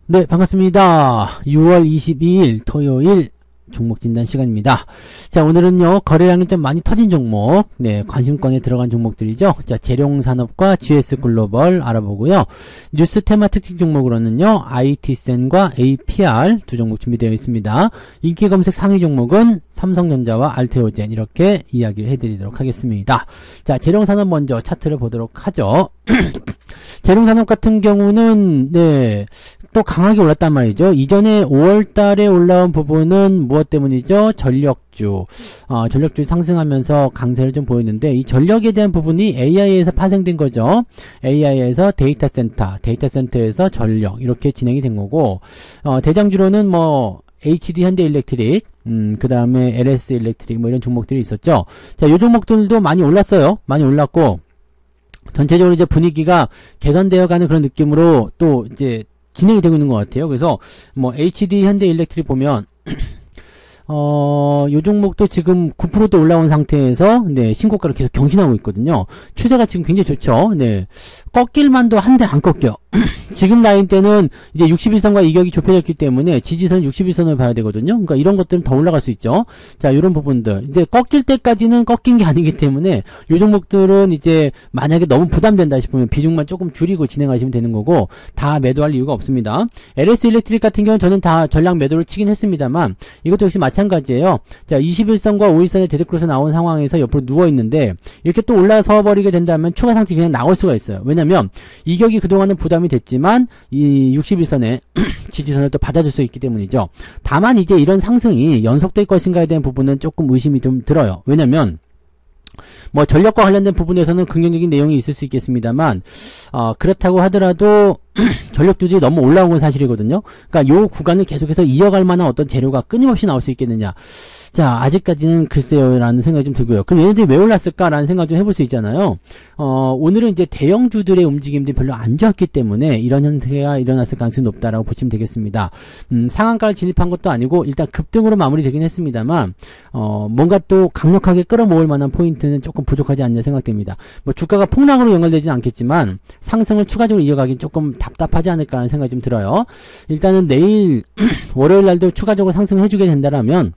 네, 반갑습니다. 6월 22일 토요일 종목 진단 시간입니다. 자, 오늘은요, 거래량이 좀 많이 터진 종목, 네, 관심권에 들어간 종목들이죠. 자, 재룡산업과 GS 글로벌 알아보고요. 뉴스 테마 특징 종목으로는요, IT센과 APR 두 종목 준비되어 있습니다. 인기 검색 상위 종목은 삼성전자와 알테오젠 이렇게 이야기를 해드리도록 하겠습니다. 자, 재룡산업 먼저 차트를 보도록 하죠. 재룡산업 같은 경우는, 네, 또 강하게 올랐단 말이죠. 이전에 5월달에 올라온 부분은 무엇 때문이죠? 전력주. 전력주 상승하면서 강세를 좀 보이는데, 이 전력에 대한 부분이 AI에서 파생된 거죠. AI에서 데이터 센터에서 전력, 이렇게 진행이 된 거고, 대장주로는 뭐, HD 현대일렉트릭, 그 다음에 LS 일렉트릭, 뭐 이런 종목들이 있었죠. 자, 요 종목들도 많이 올랐어요. 많이 올랐고, 전체적으로 이제 분위기가 개선되어 가는 그런 느낌으로 또 이제 진행이 되고 있는 것 같아요. 그래서 뭐 HD 현대일렉트릭 보면 요 종목도 지금 9%도 올라온 상태에서 네, 신고가를 계속 경신하고 있거든요. 추세가 지금 굉장히 좋죠. 네. 꺾일만도 한데 안 꺾여. 지금 라인 때는 이제 61선과 이격이 좁혀졌기 때문에 지지선 61선을 봐야 되거든요. 그러니까 이런 것들은 더 올라갈 수 있죠. 자, 이런 부분들. 이제 꺾일 때까지는 꺾인 게 아니기 때문에 요 종목들은 이제 만약에 너무 부담된다 싶으면 비중만 조금 줄이고 진행하시면 되는 거고, 다 매도할 이유가 없습니다. LS 일렉트릭 같은 경우는 저는 다 전량 매도를 치긴 했습니다만, 이것도 역시 마찬가지예요. 자, 21선과 5일선의 데드크로스 나온 상황에서 옆으로 누워 있는데, 이렇게 또 올라서 버리게 된다면 추가 상승 그냥 나올 수가 있어요. 왜냐면 이격이 그동안은 부담이 됐지만 이 61선의 지지선을 또 받아줄 수 있기 때문이죠. 다만 이제 이런 상승이 연속될 것인가에 대한 부분은 조금 의심이 좀 들어요. 왜냐면 뭐 전력과 관련된 부분에서는 긍정적인 내용이 있을 수 있겠습니다만, 그렇다고 하더라도 전력주들이 너무 올라온 건 사실이거든요. 그러니까 요 구간을 계속해서 이어갈 만한 어떤 재료가 끊임없이 나올 수 있겠느냐. 자, 아직까지는 글쎄요 라는 생각이 좀 들고요. 그럼 얘네들이 왜 올랐을까라는 생각 좀 해볼 수 있잖아요. 오늘은 이제 대형주들의 움직임들이 별로 안 좋았기 때문에 이런 형태가 일어났을 가능성이 높다라고 보시면 되겠습니다. 상한가를 진입한 것도 아니고 일단 급등으로 마무리되긴 했습니다만, 뭔가 또 강력하게 끌어모을 만한 포인트는 조금 부족하지 않냐 생각됩니다. 뭐 주가가 폭락으로 연결되지는 않겠지만 상승을 추가적으로 이어가긴 조금 답답하지 않을까라는 생각이 좀 들어요. 일단은 내일 월요일 날도 추가적으로 상승해주게 된다라면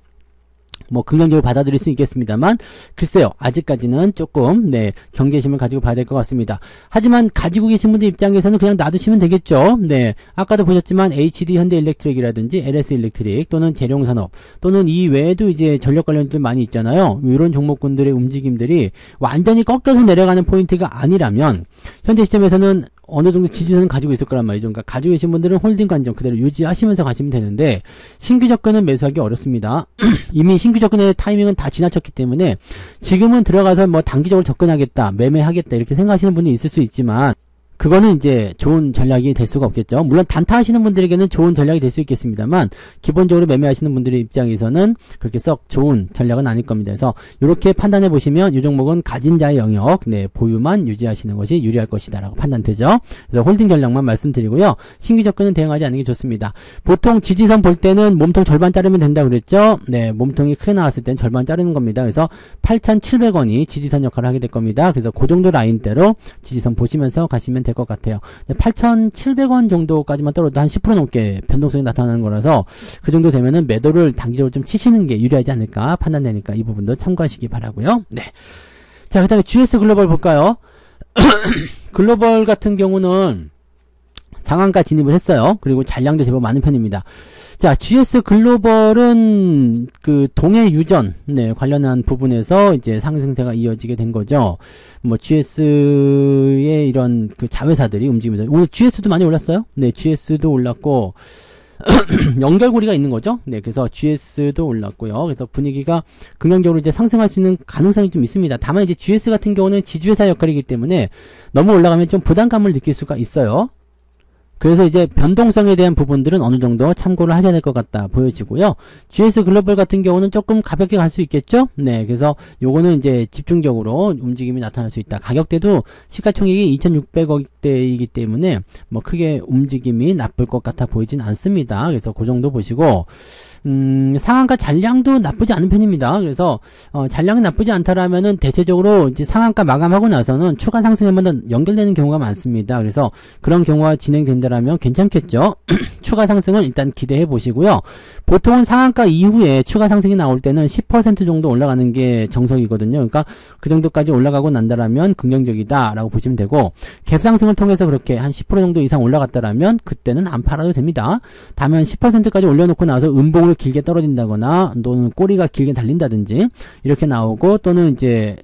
뭐 긍정적으로 받아들일 수 있겠습니다만, 글쎄요, 아직까지는 조금 네, 경계심을 가지고 봐야 될 것 같습니다. 하지만 가지고 계신 분들 입장에서는 그냥 놔두시면 되겠죠. 네, 아까도 보셨지만 HD 현대일렉트릭이라든지 LS 일렉트릭 또는 재룡산업 또는 이 외에도 이제 전력 관련들 많이 있잖아요. 이런 종목군들의 움직임들이 완전히 꺾여서 내려가는 포인트가 아니라면 현재 시점에서는 어느 정도 지지선을 가지고 있을 거란 말이죠. 그러니까 가지고 계신 분들은 홀딩 관점 그대로 유지하시면서 가시면 되는데, 신규 접근은 매수하기 어렵습니다. 이미 신규 접근의 타이밍은 다 지나쳤기 때문에 지금은 들어가서 뭐 단기적으로 접근하겠다, 매매하겠다 이렇게 생각하시는 분이 있을 수 있지만, 그거는 이제 좋은 전략이 될 수가 없겠죠. 물론 단타 하시는 분들에게는 좋은 전략이 될 수 있겠습니다만, 기본적으로 매매하시는 분들의 입장에서는 그렇게 썩 좋은 전략은 아닐 겁니다. 그래서 이렇게 판단해 보시면 이 종목은 가진 자의 영역, 네, 보유만 유지하시는 것이 유리할 것이다 라고 판단되죠. 그래서 홀딩 전략만 말씀드리고요. 신규 접근은 대응하지 않는 게 좋습니다. 보통 지지선 볼 때는 몸통 절반 자르면 된다 그랬죠. 네, 몸통이 크게 나왔을 때는 절반 자르는 겁니다. 그래서 8,700원이 지지선 역할을 하게 될 겁니다. 그래서 그 정도 라인대로 지지선 보시면서 가시면 될 것 같아요. 8,700원 정도까지만 떨어도 한 10% 넘게 변동성이 나타나는 거라서 그 정도 되면은 매도를 단기적으로 좀 치시는 게 유리하지 않을까 판단되니까 이 부분도 참고하시기 바라고요. 네. 자, 그다음에 GS 글로벌 볼까요? 글로벌 같은 경우는 상한가 진입을 했어요. 그리고 잔량도 제법 많은 편입니다. 자, GS 글로벌은 그 동해 유전 네, 관련한 부분에서 이제 상승세가 이어지게 된 거죠. 뭐 GS의 이런 그 자회사들이 움직이면서 오늘 GS도 많이 올랐어요. 네, GS도 올랐고 연결고리가 있는 거죠. 네, 그래서 GS도 올랐고요. 그래서 분위기가 긍정적으로 이제 상승할 수 있는 가능성이 좀 있습니다. 다만 이제 GS 같은 경우는 지주회사 역할이기 때문에 너무 올라가면 좀 부담감을 느낄 수가 있어요. 그래서 이제 변동성에 대한 부분들은 어느 정도 참고를 하셔야 될 것 같다 보여지고요. GS 글로벌 같은 경우는 조금 가볍게 갈 수 있겠죠? 네, 그래서 요거는 이제 집중적으로 움직임이 나타날 수 있다. 가격대도 시가총액이 2,600억대이기 때문에 뭐 크게 움직임이 나쁠 것 같아 보이진 않습니다. 그래서 그 정도 보시고, 상한가 잔량도 나쁘지 않은 편입니다. 그래서 잔량이 나쁘지 않다라면은 대체적으로 이제 상한가 마감하고 나서는 추가 상승에 한번 더 연결되는 경우가 많습니다. 그래서 그런 경우가 진행된다라면 괜찮겠죠. 추가 상승은 일단 기대해 보시고요. 보통은 상한가 이후에 추가 상승이 나올 때는 10% 정도 올라가는 게 정석이거든요. 그러니까 그 정도까지 올라가고 난다라면 긍정적이다라고 보시면 되고, 갭 상승을 통해서 그렇게 한 10% 정도 이상 올라갔다라면 그때는 안 팔아도 됩니다. 다만 10%까지 올려놓고 나서 음봉을 길게 떨어진다거나 또는 꼬리가 길게 달린다든지 이렇게 나오고, 또는 이제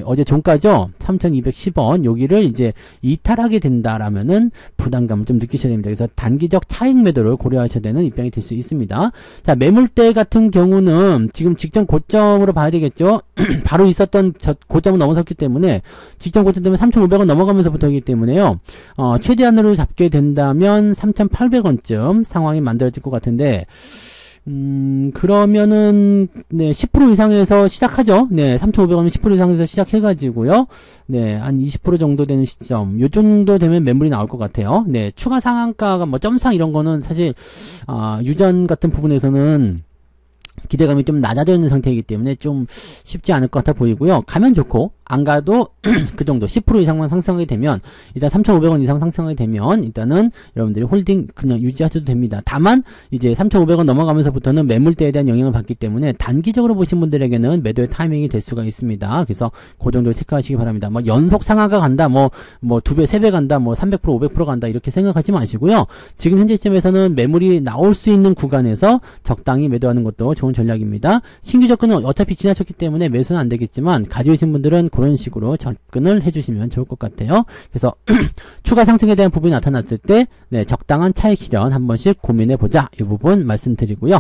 어제 종가죠, 3,210원 여기를 이제 이탈하게 된다라면은 부담감을 좀 느끼셔야 됩니다. 그래서 단기적 차익 매도를 고려하셔야 되는 입장이 될 수 있습니다. 자, 매물대 같은 경우는 지금 직전 고점으로 봐야 되겠죠. 바로 있었던 고점을 넘어섰기 때문에, 직전 고점 때문에 3,500원 넘어가면서부터이기 때문에요. 최대한으로 잡게 된다면 3,800원쯤 상황이 만들어질 것 같은데, 그러면은, 네, 10% 이상에서 시작하죠. 네, 3,500원이면 10% 이상에서 시작해가지고요. 네, 한 20% 정도 되는 시점. 요 정도 되면 매물이 나올 것 같아요. 네, 추가 상한가가 뭐 점상 이런 거는 사실, 유전 같은 부분에서는 기대감이 좀 낮아져 있는 상태이기 때문에 좀 쉽지 않을 것 같아 보이고요. 가면 좋고, 안 가도 그 정도 10% 이상만 상승하게 되면, 일단 3,500원 이상 상승하게 되면 일단은 여러분들이 홀딩 그냥 유지하셔도 됩니다. 다만 이제 3,500원 넘어가면서부터는 매물대에 대한 영향을 받기 때문에 단기적으로 보신 분들에게는 매도의 타이밍이 될 수가 있습니다. 그래서 그 정도 체크하시기 바랍니다. 뭐 연속 상하가 간다, 뭐 2배, 3배 간다, 뭐 300%, 500% 간다 이렇게 생각하지 마시고요. 지금 현재 시점에서는 매물이 나올 수 있는 구간에서 적당히 매도하는 것도 좋은 전략입니다. 신규 접근은 어차피 지나쳤기 때문에 매수는 안 되겠지만, 가지고 계신 분들은 그런 식으로 접근을 해주시면 좋을 것 같아요. 그래서 추가 상승에 대한 부분이 나타났을 때, 네, 적당한 차익 실현 한 번씩 고민해보자, 이 부분 말씀드리고요.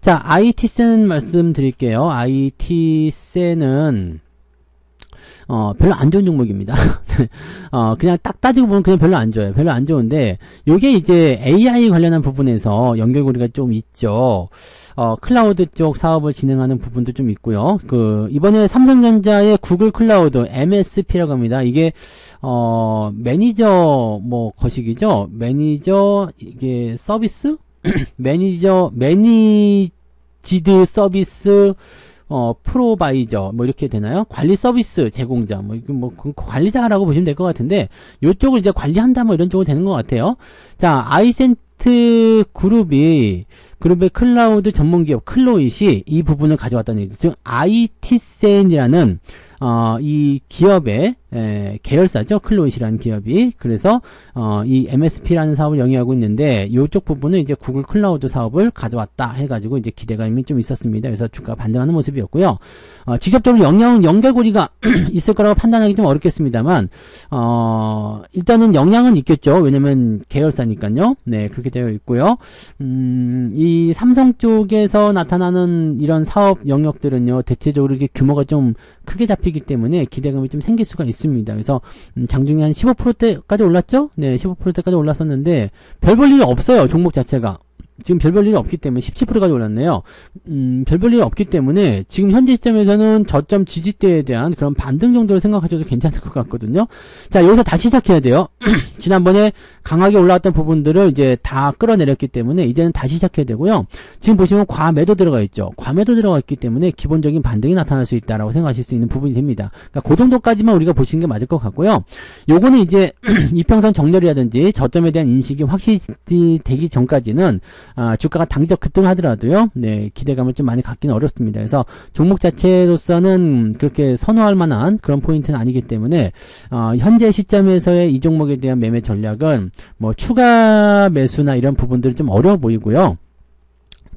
자, IT센 말씀드릴게요. IT센은 별로 안 좋은 종목입니다. 그냥 딱 따지고 보면 그냥 별로 안 좋아요. 별로 안 좋은데, 요게 이제 AI 관련한 부분에서 연결고리가 좀 있죠. 클라우드 쪽 사업을 진행하는 부분도 좀 있고요. 이번에 삼성전자의 구글 클라우드 MSP라고 합니다. 이게, 매니저, 거식이죠? 매니저, 이게 서비스? 매니지드 서비스, 프로바이저, 이렇게 되나요? 관리 서비스 제공자, 관리자라고 보시면 될 것 같은데, 요쪽을 이제 관리한다, 이런 쪽으로 되는 것 같아요. 자, 아이센트 그룹의 클라우드 전문기업 클로잇이 이 부분을 가져왔다는 얘기죠. 즉, IT센이라는, 이 기업의, 계열사죠. 클로잇이라는 기업이. 그래서, 이 MSP라는 사업을 영위하고 있는데, 이쪽 부분은 이제 구글 클라우드 사업을 가져왔다 해가지고 이제 기대감이 좀 있었습니다. 그래서 주가 반등하는 모습이었고요. 직접적으로 연결고리가 있을 거라고 판단하기 좀 어렵겠습니다만, 일단은 영향은 있겠죠. 왜냐면 계열사니까요. 네, 그렇게 되어 있고요. 이 삼성 쪽에서 나타나는 이런 사업 영역들은요, 대체적으로 이렇게 규모가 좀 크게 잡히기 때문에 기대감이 좀 생길 수가 있습니다. 그래서 장중에 한 15%대까지 올랐죠? 네, 15%대까지 올랐었는데 별 볼 일이 없어요. 종목 자체가. 지금 별 볼 일이 없기 때문에 17%까지 올랐네요. 별 볼 일이 없기 때문에 지금 현재 시점에서는 저점 지지대에 대한 그런 반등 정도로 생각하셔도 괜찮을 것 같거든요. 자, 여기서 다시 시작해야 돼요. 지난번에 강하게 올라왔던 부분들을 이제 다 끌어내렸기 때문에 이제는 다시 시작해야 되고요. 지금 보시면 과매도 들어가 있죠. 과매도 들어가 있기 때문에 기본적인 반등이 나타날 수 있다라고 생각하실 수 있는 부분이 됩니다. 그러니까 그 정도까지만 우리가 보시는 게 맞을 것 같고요. 요거는 이제 이평선 정렬이라든지 저점에 대한 인식이 확실히 되기 전까지는 주가가 단기적 급등하더라도요, 네, 기대감을 좀 많이 갖기는 어렵습니다. 그래서 종목 자체로서는 그렇게 선호할 만한 그런 포인트는 아니기 때문에, 현재 시점에서의 이 종목에 대한 매매 전략은 추가 매수나 이런 부분들은 좀 어려워 보이고요.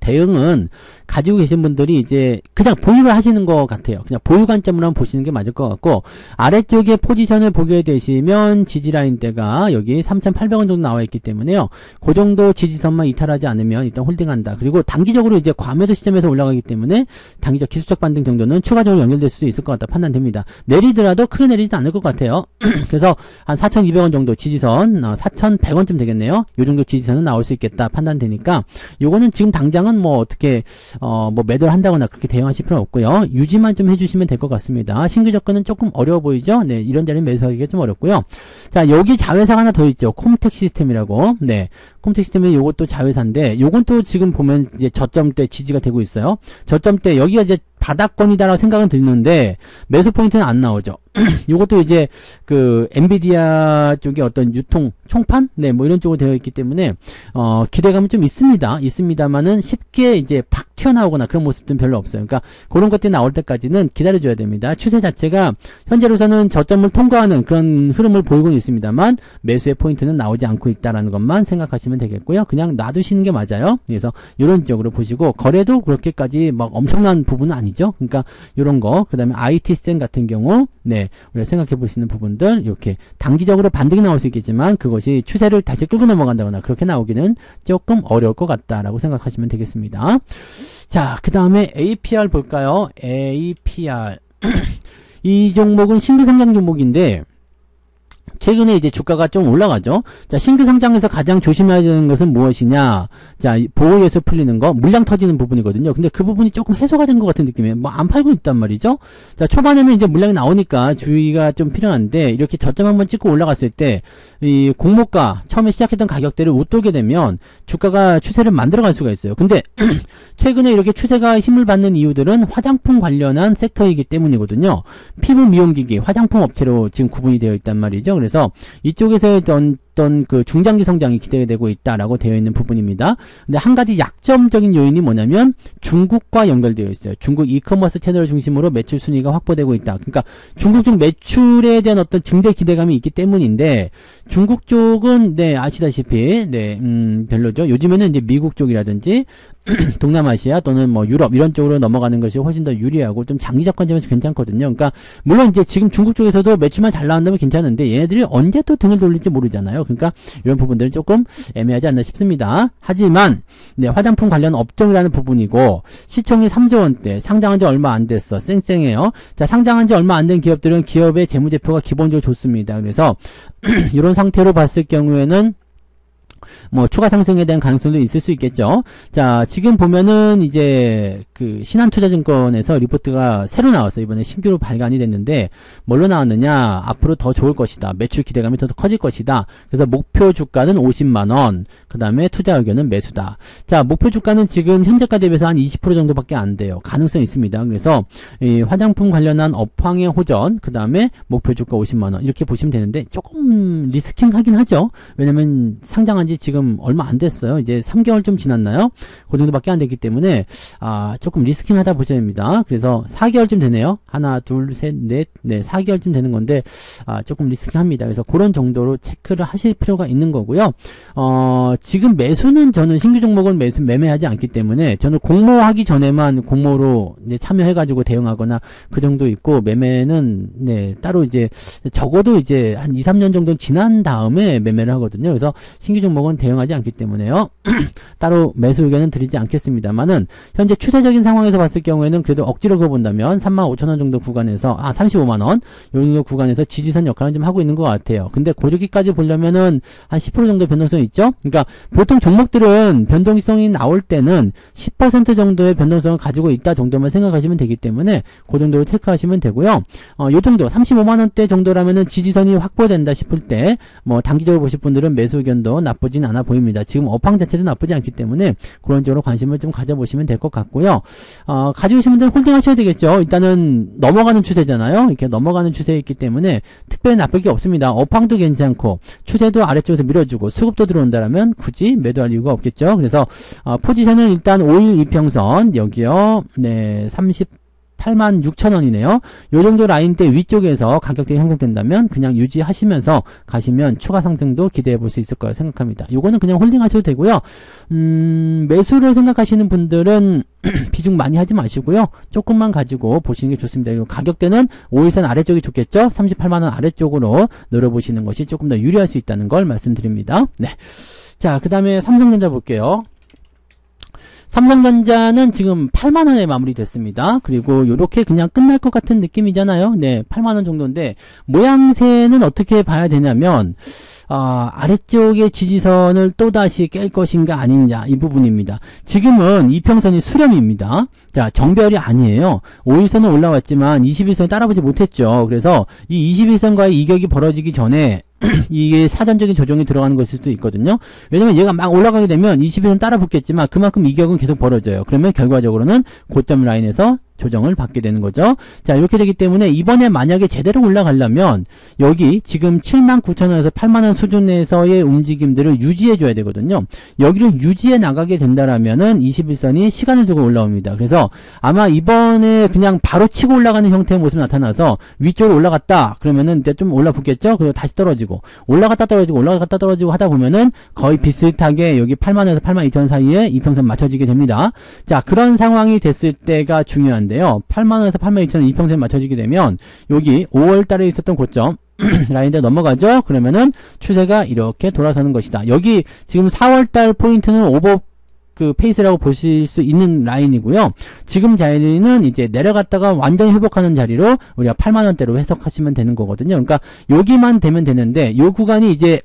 대응은 가지고 계신 분들이 이제 그냥 보유를 하시는 것 같아요. 그냥 보유 관점으로 한번 보시는 게 맞을 것 같고, 아래쪽에 포지션을 보게 되시면 지지라인대가 여기 3,800원 정도 나와 있기 때문에요. 그 정도 지지선만 이탈하지 않으면 일단 홀딩한다. 그리고 단기적으로 이제 과매도 시점에서 올라가기 때문에 단기적 기술적 반등 정도는 추가적으로 연결될 수도 있을 것 같다 판단됩니다. 내리더라도 크게 내리지 않을 것 같아요. 그래서 한 4,200원 정도 지지선, 4,100원쯤 되겠네요. 요 정도 지지선은 나올 수 있겠다 판단되니까, 요거는 지금 당장은 뭐 어떻게 뭐 매도를 한다거나 그렇게 대응하실 필요는 없고요. 유지만 좀 해주시면 될 것 같습니다. 신규 접근은 조금 어려워 보이죠? 네, 이런 자리는 매수하기가 좀 어렵고요. 자, 여기 자회사가 하나 더 있죠. 콤텍 시스템이라고. 네, 콤텍 시스템이 요것도 자회사인데, 요건 또 지금 보면 이제 저점대 지지가 되고 있어요. 저점대 여기가 이제 바닥권이다라고 생각은 드는데 매수 포인트는 안 나오죠. 이것도 이제 그 엔비디아 쪽에 어떤 유통 총판, 네, 뭐 이런 쪽으로 되어 있기 때문에 기대감은 좀 있습니다만은 쉽게 이제 팍 튀어나오거나 그런 모습들은 별로 없어요. 그러니까 그런 것들이 나올 때까지는 기다려줘야 됩니다. 추세 자체가 현재로서는 저점을 통과하는 그런 흐름을 보이고는 있습니다만 매수의 포인트는 나오지 않고 있다라는 것만 생각하시면 되겠고요. 그냥 놔두시는 게 맞아요. 그래서 이런 쪽으로 보시고, 거래도 그렇게까지 막 엄청난 부분은 아니죠. 그러니까 이런 거, 그 다음에 IT 스탠 같은 경우, 네, 우리가 생각해 볼 수 있는 부분들, 이렇게 단기적으로 반등이 나올 수 있겠지만 그것이 추세를 다시 끌고 넘어간다거나 그렇게 나오기는 조금 어려울 것 같다라고 생각하시면 되겠습니다. 자, 그 다음에 APR 볼까요? APR 이 종목은 신규 상장 종목인데 최근에 이제 주가가 좀 올라가죠. 자, 신규 상장에서 가장 조심해야 되는 것은 무엇이냐? 자, 보호에서 풀리는 거, 물량 터지는 부분이거든요. 근데 그 부분이 조금 해소가 된 것 같은 느낌이에요. 뭐 안 팔고 있단 말이죠. 자, 초반에는 이제 물량이 나오니까 주의가 좀 필요한데, 이렇게 저점 한번 찍고 올라갔을 때 이 공모가 처음에 시작했던 가격대를 웃돌게 되면 주가가 추세를 만들어갈 수가 있어요. 근데 최근에 이렇게 추세가 힘을 받는 이유들은 화장품 관련한 섹터이기 때문이거든요. 피부 미용기기, 화장품 업체로 지금 구분이 되어 있단 말이죠. 그래서 이쪽에서의 어떤 그 중장기 성장이 기대되고 있다라고 되어 있는 부분입니다. 근데 한 가지 약점적인 요인이 뭐냐면 중국과 연결되어 있어요. 중국 이커머스 채널을 중심으로 매출 순위가 확보되고 있다. 그러니까 중국 쪽 매출에 대한 어떤 증대 기대감이 있기 때문인데, 중국 쪽은 네, 아시다시피 네, 별로죠. 요즘에는 이제 미국 쪽이라든지 동남아시아 또는 뭐 유럽 이런 쪽으로 넘어가는 것이 훨씬 더 유리하고 좀 장기적 관점에서 괜찮거든요. 그러니까 물론 이제 지금 중국 쪽에서도 매출만 잘 나온다면 괜찮은데 얘네들이 언제 또 등을 돌릴지 모르잖아요. 그러니까 이런 부분들은 조금 애매하지 않나 싶습니다. 하지만 네, 화장품 관련 업종이라는 부분이고 시총이 3조 원대, 상장한 지 얼마 안 됐어. 쌩쌩해요. 자, 상장한 지 얼마 안 된 기업들은 기업의 재무제표가 기본적으로 좋습니다. 그래서 이런 상태로 봤을 경우에는 뭐 추가 상승에 대한 가능성도 있을 수 있겠죠. 자, 지금 보면은 이제 그 신한투자증권에서 리포트가 새로 나왔어요. 이번에 신규로 발간이 됐는데 뭘로 나왔느냐? 앞으로 더 좋을 것이다. 매출 기대감이 더 커질 것이다. 그래서 목표 주가는 50만 원. 그 다음에 투자 의견은 매수다. 자, 목표 주가는 지금 현재가 대비해서 한 20% 정도밖에 안 돼요. 가능성이 있습니다. 그래서 이 화장품 관련한 업황의 호전, 그 다음에 목표 주가 50만 원 이렇게 보시면 되는데 조금 리스킹하긴 하죠. 왜냐면 상장한 지 지금 얼마 안 됐어요. 이제 3개월 좀 지났나요? 그 정도밖에 안 됐기 때문에 조금 리스킹하다 보셔야 됩니다. 그래서 4개월쯤 되네요. 하나, 둘, 셋, 넷, 네, 4개월쯤 되는 건데 조금 리스킹합니다. 그래서 그런 정도로 체크를 하실 필요가 있는 거고요. 지금 매수는 저는 신규 종목은 매매하지 않기 때문에 저는 공모하기 전에만 공모로 이제 참여해가지고 대응하거나 그 정도 있고, 매매는 네, 따로 이제 적어도 이제 한 2, 3년 정도 지난 다음에 매매를 하거든요. 그래서 신규 종목은 대응하지 않기 때문에요. 따로 매수 의견은 드리지 않겠습니다만은 현재 추세적인 상황에서 봤을 경우에는 그래도 억지로 그어본다면 35,000원 정도 구간에서 35만원 이 정도 구간에서 지지선 역할은 좀 하고 있는 것 같아요. 근데 고저기까지 보려면은 한 10% 정도 변동성이 있죠. 그러니까 보통 종목들은 변동성이 나올 때는 10% 정도의 변동성을 가지고 있다 정도만 생각하시면 되기 때문에 그 정도로 체크하시면 되고요. 요 정도 35만원대 정도라면은 지지선이 확보된다 싶을 때 뭐 단기적으로 보실 분들은 매수 의견도 나쁘진 않아 보입니다. 지금 업황 자체도 나쁘지 않기 때문에 그런 쪽으로 관심을 좀 가져보시면 될 것 같고요. 가지고 계신 분들은 홀딩 하셔야 되겠죠. 일단은 넘어가는 추세잖아요. 이렇게 넘어가는 추세에 있기 때문에 특별히 나쁠 게 없습니다. 업황도 괜찮고 추세도 아래쪽에서 밀어주고 수급도 들어온다라면 굳이 매도할 이유가 없겠죠. 그래서 포지션은 일단 5일 이평선 여기요. 네, 38 86,000원이네요. 요 정도 라인대 위쪽에서 가격대가 형성된다면 그냥 유지하시면서 가시면 추가 상승도 기대해 볼 수 있을 거라 생각합니다. 요거는 그냥 홀딩 하셔도 되고요. 매수를 생각하시는 분들은 비중 많이 하지 마시고요. 조금만 가지고 보시는 게 좋습니다. 그리고 가격대는 5일선 아래쪽이 좋겠죠? 38만원 아래쪽으로 노려보시는 것이 조금 더 유리할 수 있다는 걸 말씀드립니다. 네. 자, 그 다음에 삼성전자 볼게요. 삼성전자는 지금 8만원에 마무리됐습니다. 그리고 요렇게 그냥 끝날 것 같은 느낌이잖아요. 네, 8만원 정도인데 모양새는 어떻게 봐야 되냐면 아래쪽의 지지선을 또다시 깰 것인가 아닌가 이 부분입니다. 지금은 이평선이 수렴입니다. 자, 정별이 아니에요. 5일선은 올라왔지만 21선이 따라보지 못했죠. 그래서 이 21선과의 이격이 벌어지기 전에 이게 사전적인 조정이 들어가는 것일 수도 있거든요. 왜냐면 얘가 막 올라가게 되면 21선 따라 붙겠지만 그만큼 이격은 계속 벌어져요. 그러면 결과적으로는 고점 라인에서 조정을 받게 되는 거죠. 자, 이렇게 되기 때문에 이번에 만약에 제대로 올라가려면 여기 지금 79,000원에서 8만원 수준 내에서의 움직임들을 유지해 줘야 되거든요. 여기를 유지해 나가게 된다라면은 21선이 시간을 두고 올라옵니다. 그래서 아마 이번에 그냥 바로 치고 올라가는 형태의 모습이 나타나서 위쪽으로 올라갔다 그러면은 이제 좀 올라붙겠죠. 그리고 다시 떨어지고 올라갔다 떨어지고 올라갔다 떨어지고 하다 보면은 거의 비슷하게 여기 8만원에서 82,000원 사이에 이평선 맞춰지게 됩니다. 자, 그런 상황이 됐을 때가 중요한데요. 8만원에서 82,000원 이평선에 맞춰지게 되면 여기 5월달에 있었던 고점 라인대 넘어가죠. 그러면은 추세가 이렇게 돌아서는 것이다. 여기 지금 4월달 포인트는 오버 페이스라고 보실 수 있는 라인이고요. 지금 자리는 이제 내려갔다가 완전히 회복하는 자리로 우리가 8만원대로 해석하시면 되는 거거든요. 그러니까 여기만 되면 되는데 요 구간이 이제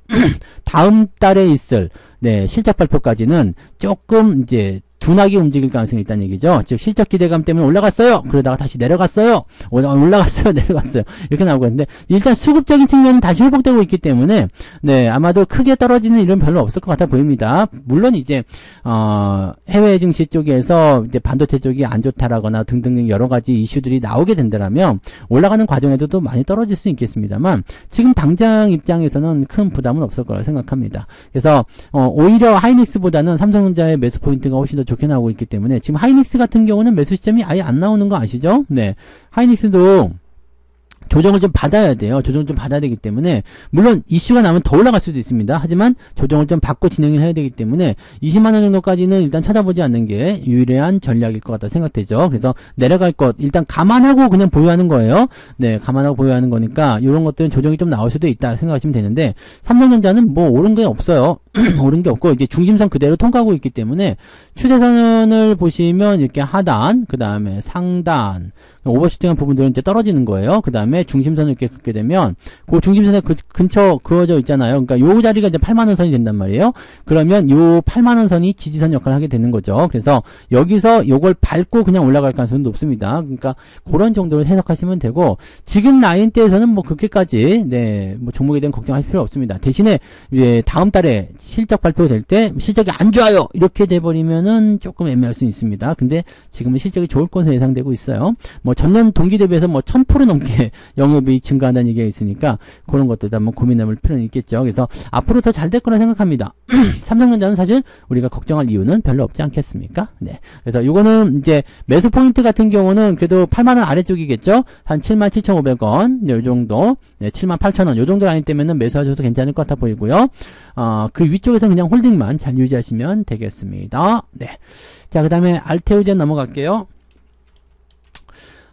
다음 달에 있을 실적 발표까지는 조금 이제 둔하게 움직일 가능성이 있다는 얘기죠. 즉 실적 기대감 때문에 올라갔어요. 그러다가 다시 내려갔어요. 올라갔어요. 내려갔어요. 이렇게 나오거든요. 일단 수급적인 측면은 다시 회복되고 있기 때문에 아마도 크게 떨어지는 일은 별로 없을 것 같아 보입니다. 물론 이제 해외 증시 쪽에서 이제 반도체 쪽이 안 좋다라거나 등등 여러 가지 이슈들이 나오게 된다면 올라가는 과정에도 또 많이 떨어질 수 있겠습니다만 지금 당장 입장에서는 큰 부담은 없을 거라 생각합니다. 그래서 오히려 하이닉스보다는 삼성전자의 매수 포인트가 훨씬 더 좋게 나오고 있기 때문에 지금 하이닉스 같은 경우는 매수 시점이 아예 안 나오는 거 아시죠? 네, 하이닉스도 조정을 좀 받아야 돼요. 조정을 좀 받아야 되기 때문에 물론 이슈가 나면 더 올라갈 수도 있습니다. 하지만 조정을 좀 받고 진행을 해야 되기 때문에 20만원 정도까지는 일단 쳐다보지 않는 게 유리한 전략일 것 같다 생각되죠. 그래서 내려갈 것 일단 감안하고 그냥 보유하는 거예요. 네, 감안하고 보유하는 거니까 이런 것들은 조정이 좀 나올 수도 있다 생각하시면 되는데 삼성전자는 뭐 오른 게 없어요. 오른 게 없고 이제 중심선 그대로 통과하고 있기 때문에 추세선을 보시면 이렇게 하단 그 다음에 상단 오버슈팅한 부분들은 이제 떨어지는 거예요. 그 다음에 중심선을 이렇게 긋게 되면 그 중심선에 근처 그어져 있잖아요. 그러니까 요 자리가 이제 8만원 선이 된단 말이에요. 그러면 요 8만원 선이 지지선 역할을 하게 되는 거죠. 그래서 여기서 요걸 밟고 그냥 올라갈 가능성이 높습니다. 그러니까 그런 정도로 해석하시면 되고 지금 라인대에서는 뭐 그렇게까지 뭐 종목에 대한 걱정하실 필요 없습니다. 대신에 다음 달에 실적 발표될 때 실적이 안 좋아요 이렇게 돼버리면은 조금 애매할 수 있습니다. 근데 지금은 실적이 좋을 것으로 예상되고 있어요. 뭐 전년 동기 대비해서 뭐 1000% 넘게 영업이 증가한다는 얘기가 있으니까 그런 것들도 한번 고민해볼 필요는 있겠죠. 그래서 앞으로 더 잘 될 거라 생각합니다. 삼성전자는 사실 우리가 걱정할 이유는 별로 없지 않겠습니까? 네. 그래서 요거는 이제 매수 포인트 같은 경우는 그래도 8만원 아래쪽이겠죠. 한 77,500원 요 정도 78,000원 요 정도 라인 때문에 매수하셔도 괜찮을 것 같아 보이고요. 그 위쪽에서 그냥 홀딩만 잘 유지하시면 되겠습니다. 네. 자, 그 다음에 알테오젠 넘어갈게요.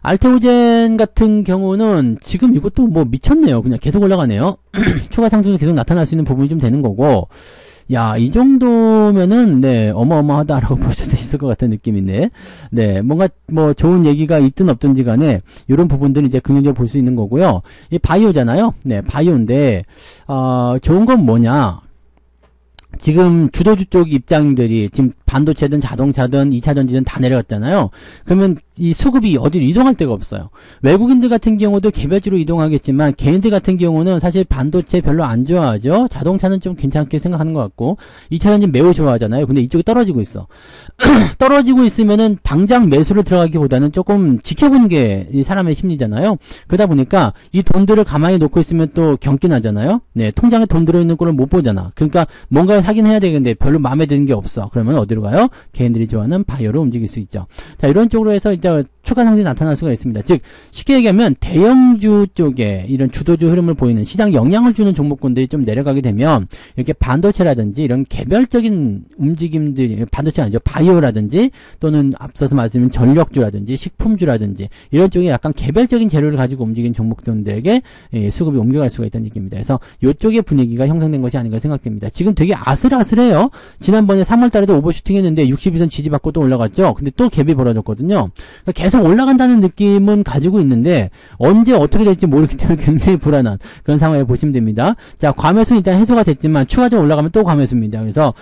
알테오젠 같은 경우는 지금 이것도 뭐 미쳤네요. 그냥 계속 올라가네요. 추가 상승도 계속 나타날 수 있는 부분이 좀 되는 거고, 야, 이 정도면은, 어마어마하다라고 볼 수도 있을 것 같은 느낌인데, 뭔가 뭐 좋은 얘기가 있든 없든지 간에, 이런 부분들은 이제 긍정적으로 볼 수 있는 거고요. 이 바이오잖아요. 바이오인데, 좋은 건 뭐냐. 지금 주도주 쪽 입장들이 지금 반도체든 자동차든 2차 전지든 다 내려갔잖아요. 그러면 이 수급이 어디로 이동할 데가 없어요. 외국인들 같은 경우도 개별주로 이동하겠지만 개인들 같은 경우는 사실 반도체 별로 안 좋아하죠. 자동차는 좀 괜찮게 생각하는 것 같고 2차 전지 매우 좋아하잖아요. 근데 이쪽이 떨어지고 있어. 떨어지고 있으면은 당장 매수를 들어가기보다는 조금 지켜보는 게 이 사람의 심리잖아요. 그러다 보니까 이 돈들을 가만히 놓고 있으면 또 경기 나잖아요. 통장에 돈 들어있는 꼴을 못 보잖아. 그러니까 뭔가 사긴 해야 되겠는데 별로 마음에 드는 게 없어. 그러면 어디로 가요? 개인들이 좋아하는 바이오로 움직일 수 있죠. 자, 이런 쪽으로 해서 이제 추가 상승이 나타날 수가 있습니다. 즉, 쉽게 얘기하면 대형주 쪽에 이런 주도주 흐름을 보이는 시장 영향을 주는 종목군들이 좀 내려가게 되면 이렇게 반도체라든지 이런 개별적인 움직임들이, 반도체가 아니죠. 바이오라든지 또는 앞서서 말씀드린 전력주라든지 식품주라든지 이런 쪽에 약간 개별적인 재료를 가지고 움직이는 종목들에게 수급이 옮겨갈 수가 있다는 얘기입니다. 그래서 이쪽의 분위기가 형성된 것이 아닌가 생각됩니다. 지금 되게 아슬아슬해요. 지난번에 3월 달에도 오버슈팅 했는데 62선 지지받고 또 올라갔죠. 근데 또 갭이 벌어졌거든요. 그러니까 계속 올라간다는 느낌은 가지고 있는데 언제 어떻게 될지 모르기 때문에 굉장히 불안한 그런 상황에 보시면 됩니다. 자, 과매수는 일단 해소가 됐지만 추가적으로 올라가면 또 과매수입니다. 그래서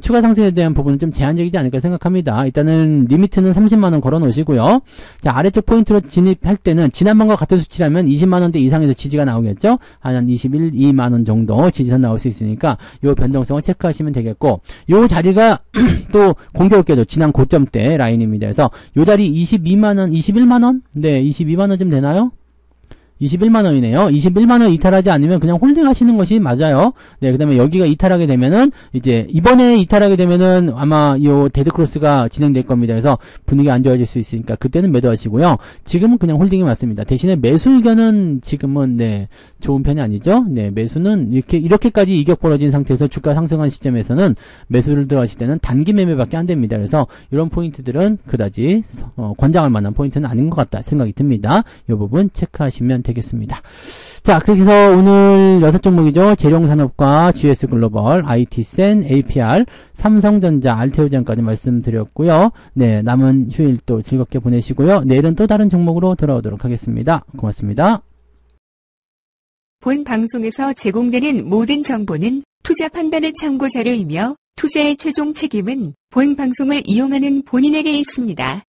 추가 상승에 대한 부분은 좀 제한적이지 않을까 생각합니다. 일단은 리미트는 30만원 걸어 놓으시고요. 자, 아래쪽 포인트로 진입할 때는 지난번과 같은 수치라면 20만원대 이상에서 지지가 나오겠죠. 한 21, 2만원 정도 지지선 나올 수 있으니까 요 변동성을 체크하시면 되겠고, 요 자리가 또 공교롭게도 지난 고점대 라인입니다. 그래서 요 자리 22만원, 21만원? 네, 22만원쯤 되나요? 21만원이네요. 21만원 이탈하지 않으면 그냥 홀딩 하시는 것이 맞아요. 네, 그 다음에 여기가 이탈하게 되면은, 이제, 이번에 이탈하게 되면은 아마 요 데드크로스가 진행될 겁니다. 그래서 분위기 안 좋아질 수 있으니까 그때는 매도하시고요. 지금은 그냥 홀딩이 맞습니다. 대신에 매수 의견은 지금은, 네, 좋은 편이 아니죠. 네, 매수는 이렇게까지 이격 벌어진 상태에서 주가 상승한 시점에서는 매수를 들어가실 때는 단기 매매밖에 안 됩니다. 그래서 이런 포인트들은 그다지 권장할 만한 포인트는 아닌 것 같다 생각이 듭니다. 이 부분 체크하시면 되겠습니다. 자, 그렇게 해서 오늘 6종목이죠. 재룡산업과 GS글로벌, IT센, APR, 삼성전자, 알테오젠까지 말씀드렸고요. 네, 남은 휴일 또 즐겁게 보내시고요. 내일은 또 다른 종목으로 돌아오도록 하겠습니다. 고맙습니다. 본 방송에서 제공되는 모든 정보는 투자 판단의 참고 자료이며 투자의 최종 책임은 본 방송을 이용하는 본인에게 있습니다.